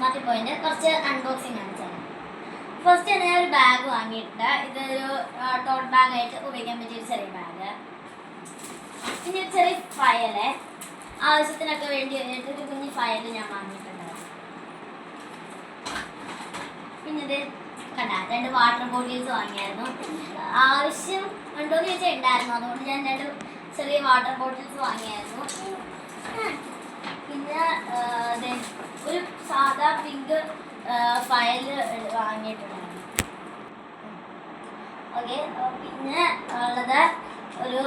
മാറ്റിപ്പോയിന്റ് കുറച്ച് അൺബോക്സിങ് ആണ് ചെയ്യാൻ. ഫസ്റ്റ് തന്നെ ഞാൻ ഒരു ബാഗ് വാങ്ങിയിട്ടുണ്ട്. ഇതൊരു ടോട്ട് ബാഗായിട്ട് ഉപയോഗിക്കാൻ പറ്റിയ ഒരു ചെറിയ ബാഗ്. പിന്നെ ഒരു ചെറിയ ഫയല് ആവശ്യത്തിനൊക്കെ വേണ്ടി ഒരു കുഞ്ഞ് ഫയൽ ഞാൻ വാങ്ങിയിട്ടുണ്ട്. പിന്നെ ഇത് കണ്ട 2 വാട്ടർ ബോട്ടിൽസ് വാങ്ങിയായിരുന്നു. ആവശ്യം ഉണ്ടോയെന്ന് ചോദിച്ചാൽ ഉണ്ടായിരുന്നു. അതുകൊണ്ട് ഞാൻ 2 ചെറിയ വാട്ടർ ബോട്ടിൽസ് വാങ്ങിയായിരുന്നു. പിന്നെ ഒരു സാധാ പിങ്ക് ഫയൽ വാങ്ങിയിട്ടുണ്ടായിരുന്നു. ഓക്കെ, പിന്നെ ഉള്ളത് ഒരു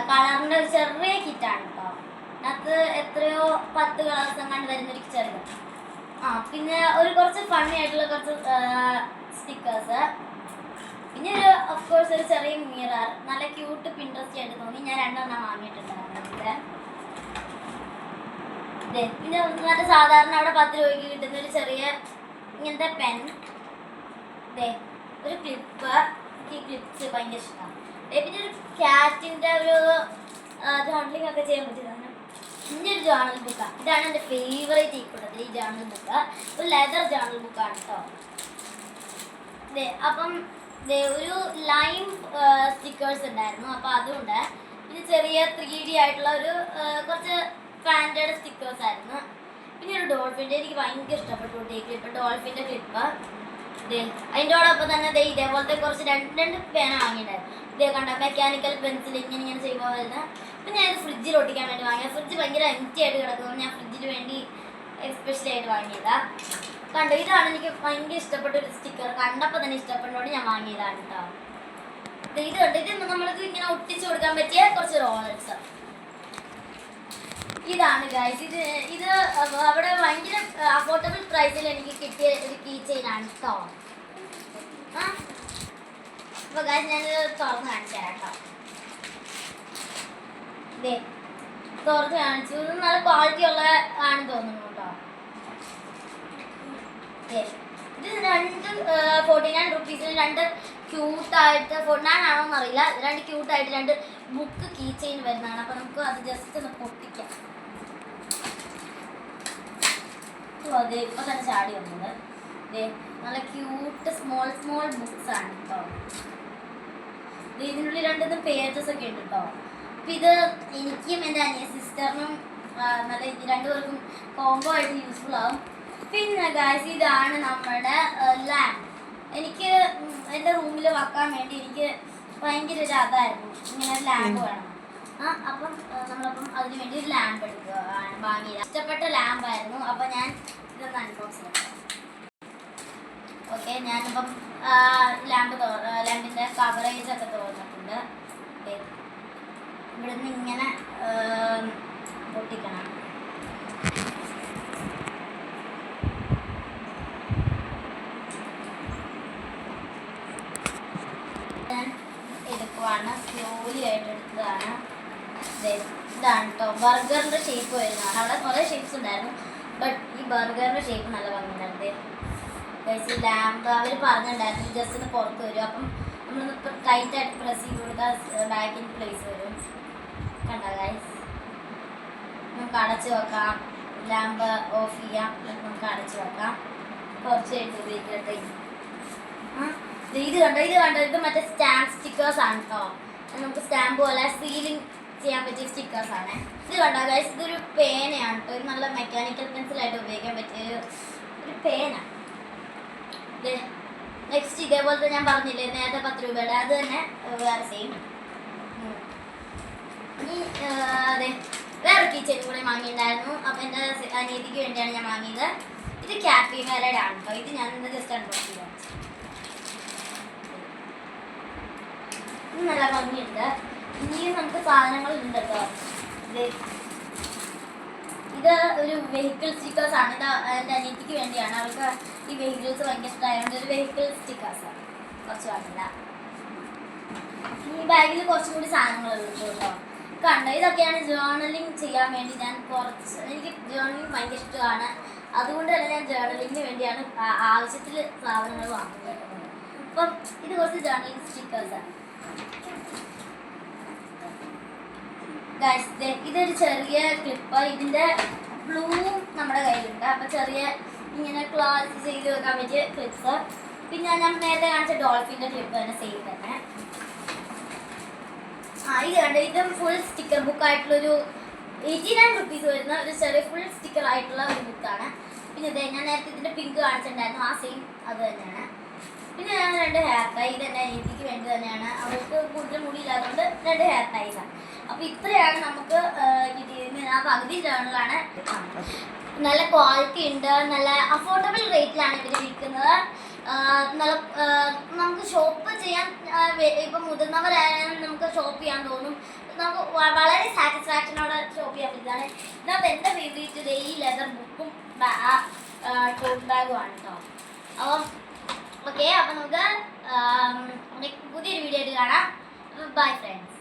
കളറിൻ്റെ ഒരു ചെറിയ കിറ്റാണ് കേട്ടോ. അത് എത്രയോ 10 കളേഴ്സ് എങ്ങാണ്ട് വരുന്നൊരു ചെറിയ. പിന്നെ കുറച്ച് ഫണ്ണി ആയിട്ടുള്ള കുറച്ച് സ്റ്റിക്കേഴ്സ്. പിന്നെ ഓഫ്കോഴ്സ് ഒരു ചെറിയ മിറർ, നല്ല ക്യൂട്ട് പിൻട്രസ്റ്റ് ആയിട്ട് തോന്നി. ഞാൻ 2 എണ്ണം വാങ്ങിയിട്ടുണ്ടായിരുന്നു. പിന്നെ മറ്റേ സാധാരണ അവിടെ 10 രൂപയ്ക്ക് കിട്ടുന്ന ഒരു ചെറിയ ഇങ്ങനത്തെ പെൻ. ഒരു ക്ലിപ്പ്, ഈ ക്ലിപ്സ് ഭയങ്കര ഇഷ്ടമാണ്. പിന്നെ ഒരു ക്യാറ്റിൻ്റെ ഒരു ജേർണലിംഗ് ഒക്കെ ചെയ്യാൻ പറ്റിയതാണ്. പിന്നെ ഒരു ജേർണൽ ബുക്കാണ്. ഇതാണ് എൻ്റെ ഫേവറേറ്റ് ഈ കൂട്ടത്തിൽ, ഈ ജേർണൽ ബുക്ക്. ഒരു ലെതർ ജേർണൽ ബുക്കാണ് കേട്ടോ. അപ്പം ഒരു ലൈം സ്റ്റിക്കേഴ്സ് ഉണ്ടായിരുന്നു, അപ്പോൾ അതുകൊണ്ട്. പിന്നെ ചെറിയ 3D ആയിട്ടുള്ള ഒരു കുറച്ച് ഫാൻറ്റഡ് സ്റ്റിക്കേഴ്സ് ആയിരുന്നു. പിന്നെ ഒരു ഡോൾഫിൻ്റെ, എനിക്ക് ഭയങ്കര ഇഷ്ടപ്പെട്ടു ഈ ക്ലിപ്പ്, ഡോൾഫിൻ്റെ ക്ലിപ്പ്. അതിൻ്റെയോടൊപ്പം തന്നെ ഇതേപോലത്തെ കുറച്ച് 2 പേന വാങ്ങിയിട്ടുണ്ടായിരുന്നു. കണ്ട മെക്കാനിക്കൽ പെൻസിൽ ഇങ്ങനെ ചെയ്യുമ്പോൾ വരുന്നത്. അപ്പം ഞാനിത് ഫ്രിഡ്ജിൽ ഒട്ടിക്കാൻ വേണ്ടി വാങ്ങിയത്. ഫ്രിഡ്ജ് ഭയങ്കര എംറ്റി ആയിട്ട് കിടക്കുന്നത് ഞാൻ ഫ്രിഡ്ജിന് വേണ്ടി എസ്പെഷ്യലായിട്ട് വാങ്ങിയതാണ്. കണ്ടോ, ഇതാണ് എനിക്ക് ഭയങ്കര ഇഷ്ടപ്പെട്ട ഒരു സ്റ്റിക്കർ. കണ്ടപ്പോൾ തന്നെ ഇഷ്ടപ്പെട്ടോണ്ട് ഞാൻ വാങ്ങിയതാണ് കേട്ടോ. ഇത് കണ്ടോ, ഇത് നമ്മൾക്ക് ഇങ്ങനെ ഒട്ടിച്ചു കൊടുക്കാൻ പറ്റിയ കുറച്ച് റോളേഴ്സ്. ഇതാണ് ഗൈസ്, ഇത് അവിടെ ഭയങ്കര അഫോർഡബിൾ പ്രൈസിൽ എനിക്ക് കിട്ടിയ ഒരു കീ ചെയിൻ ആണ് കേട്ടോ. അപ്പോൾ ഗൈസ് ഞാനിത് തുറന്ന് കാണിച്ചു തരാം കേട്ടോ. തുറന്ന് കാണിച്ചു. ഇത് നല്ല ക്വാളിറ്റി ഉള്ള ആണെന്ന് തോന്നുന്നു കേട്ടോ. ഇത് 49 റുപ്പീസിന് 2 ക്യൂട്ടായിട്ട്, 49 ആണോന്ന് അറിയില്ല, 2 ക്യൂട്ടായിട്ട് 2 ബുക്ക് കീ ചെയിൻ വരുന്നതാണ്. അപ്പോൾ നമുക്ക് അത് ജസ്റ്റ് ഒന്ന് പൊട്ടിക്കാം. അതെ, ഇപ്പോൾ തന്നെ ചാടി വന്നത്. നല്ല ക്യൂട്ട് സ്മോൾ ബുക്സ് ആണ് കേട്ടോ. ഇതിനുള്ളിൽ 2 പേജസ് ഒക്കെ ഉണ്ട് കേട്ടോ. അപ്പം ഇത് എനിക്കും എൻ്റെ സിസ്റ്ററിനും നല്ല 2 പേർക്കും കോംബോ ആയിട്ട് യൂസ്ഫുൾ ആവും. പിന്നെ ഗൈസ്, ഇതാണ് നമ്മുടെ ലാമ്പ്. എനിക്ക് എൻ്റെ റൂമിൽ വെക്കാൻ വേണ്ടി എനിക്ക് ഭയങ്കര ഒരു അതായിരുന്നു, ഇങ്ങനെ ഒരു ലാമ്പ് വേണം. അപ്പം നമ്മളപ്പം അതിന് വേണ്ടി ഒരു ലാമ്പ് വാങ്ങിയത്. ഇഷ്ടപ്പെട്ട ലാമ്പായിരുന്നു. അപ്പം ഞാൻ ഇതൊന്ന് അൺബോക്സ് ചെയ്യാം. ഓക്കെ, ഞാനിപ്പം ലാമ്പിൻ്റെ കവറേജ് ഒക്കെ തോന്നിട്ടുണ്ട്. ഇവിടുന്ന് ഇങ്ങനെ പൊട്ടിക്കണം. ഞാൻ എടുക്കുവാണ്, സ്ലോലി ആയിട്ട് എടുത്തതാണ്. ഇതാണ് കേട്ടോ, ബർഗറിൻ്റെ ഷേപ്പ് വരുന്നതാണ്. അവിടെ കുറേ ഷേപ്സ് ഉണ്ടായിരുന്നു, ബട്ട് ഈ ബർഗറിൻ്റെ ഷേപ്പ് നല്ല ഭംഗിയുണ്ടായിരുന്നു. ഈ ലാമ്പ് അവർ പറഞ്ഞിട്ടുണ്ടായിരുന്നു ജസ്റ്റ് ഒന്ന് പുറത്ത് വരും. അപ്പം നമ്മളൊന്ന് ടൈറ്റായിട്ട് പ്രസ് ചെയ്ത് കൊടുത്താൽ ബാക്കിൽ പ്ലേസ് വരും. കണ്ടോ ഗൈസ്, നമുക്ക് അടച്ചു വെക്കാം. ലാമ്പ് ഓഫ് ചെയ്യാം, നമുക്ക് അടച്ചു വെക്കാം. കുറച്ച് കഴിഞ്ഞ് ഉപയോഗിക്കട്ടെ. ഇത് കണ്ടോ, ഇത് മറ്റേ സ്റ്റാമ്പ് സ്റ്റിക്കേഴ്സ് ആണ് കേട്ടോ. നമുക്ക് സ്റ്റാമ്പ് പോലെ സീലിംഗ് ചെയ്യാൻ പറ്റിയ സ്റ്റിക്കേഴ്സ് ആണ്. ഇത് കണ്ടോ ഗൈസ്, ഇതൊരു പേനയാണ് കേട്ടോ. ഇത് നല്ല മെക്കാനിക്കൽ പെൻസിലായിട്ട് ഉപയോഗിക്കാൻ പറ്റിയ ഒരു പേന. നെക്സ്റ്റ് ഇതേപോലത്തെ ഞാൻ പറഞ്ഞില്ലേ നേരത്തെ 10 രൂപയുടെ, അത് തന്നെ വേറെ സെയിം. അതെ, വേറെ കീ ചെയിൻ കൂടെ വാങ്ങിയിട്ടുണ്ടായിരുന്നു. അപ്പം എൻ്റെ അനിയത്തിക്ക് വേണ്ടിയാണ് ഞാൻ വാങ്ങിയത്. ഇത് ക്യാപ്പിമാരുടെ ആണ് കേട്ടോ. ഇത് ഞാൻ ജസ്റ്റ് അൺബോക്സ് ചെയ്യാം. ഇത് നല്ല ഭംഗിയുണ്ട്. ഇനിയും നമുക്ക് സാധനങ്ങൾ ഉണ്ട് കേട്ടോ. ഇത് ഒരു വെഹിക്കിൾ സ്റ്റിക്കേഴ്സ് ആണ്. ഇത് എൻ്റെ അനിയത്തിക്ക് വേണ്ടിയാണ്. അവൾക്ക് ഈ വെഹിക്കിൾസ് ഭയങ്കര ഇഷ്ടമായതുകൊണ്ട് ഒരു വെഹിക്കിൾ സ്റ്റിക്കേഴ്സാണ് കുറച്ച് വാങ്ങില്ല. ഈ ബാഗിൽ കുറച്ചും കൂടി സാധനങ്ങളുണ്ട് കേട്ടോ. കണ്ടോ, ഇതൊക്കെയാണ് ജേർണലിങ് ചെയ്യാൻ വേണ്ടി ഞാൻ എനിക്ക് ജേർണലിങ് ഭയങ്കര ഇഷ്ടമാണ്. അതുകൊണ്ട് തന്നെ ഞാൻ ജേർണലിങ്ങിന് വേണ്ടിയാണ് ആവശ്യത്തിൽ സാധനങ്ങൾ വാങ്ങുന്നത്. അപ്പം ഇത് കുറച്ച് ജേർണലിങ് സ്റ്റിക്കേഴ്സാണ്. ഇതൊരു ചെറിയ ക്ലിപ്പ്. ഇതിൻ്റെ ബ്ലൂ നമ്മുടെ കയ്യിലുണ്ട്. അപ്പം ചെറിയ ഇങ്ങനെ ക്ലോസ് ചെയ്ത് വെക്കാൻ പറ്റിയ ക്ലിപ്സ്. പിന്നെ ഞാൻ നേരത്തെ കാണിച്ച ഡോൾഫിൻ്റെ ക്ലിപ്പ് തന്നെ സെയിം തന്നെ. ഇത് കണ്ട് ഇതും ഫുൾ സ്റ്റിക്കർ ബുക്കായിട്ടുള്ളൊരു 89 റുപ്പീസ് വരുന്ന ഒരു ചെറിയ ഫുൾ സ്റ്റിക്കർ ആയിട്ടുള്ള ഒരു ബുക്കാണ്. പിന്നെ ഇതേ ഞാൻ നേരത്തെ ഇതിൻ്റെ പിങ്ക് കാണിച്ചിട്ടുണ്ടായിരുന്നു, ആ സെയിം അത് തന്നെയാണ്. പിന്നെ ഞാൻ 2 ഹെയർ ടൈ, ഇതെൻ്റെ അനിയത്തിക്ക് വേണ്ടി തന്നെയാണ്, അവൾക്ക് കൂടുതൽ മുടിയില്ലാത്തതുകൊണ്ട് 2 ഹെയർ ടൈസാണ്. അപ്പോൾ ഇത്രയാണ് നമുക്ക് കിട്ടിയത്. ആ പകുതി ജേണലാണ്. നല്ല ക്വാളിറ്റി ഉണ്ട്, നല്ല അഫോർഡബിൾ റേറ്റിലാണ് ഇവർ വിൽക്കുന്നത്. നല്ല നമുക്ക് ഷോപ്പ് ചെയ്യാൻ ഇപ്പം മുതിർന്നവരായാലും നമുക്ക് ഷോപ്പ് ചെയ്യാൻ തോന്നും. നമുക്ക് വളരെ സാറ്റിസ്ഫാക്ഷനോടെ ഷോപ്പ് ചെയ്യാൻ പറ്റുന്നതാണ്. ഇതിനകത്ത് എൻ്റെ ഫേവറേറ്റ് ഈ ലെതർ ബുക്കും ടോട്ട് ബാഗുമാണ് കേട്ടോ. അപ്പോൾ ഓക്കെ, അപ്പോൾ നമുക്ക് പുതിയൊരു വീഡിയോ ആയിട്ട് കാണാം. Bye friends.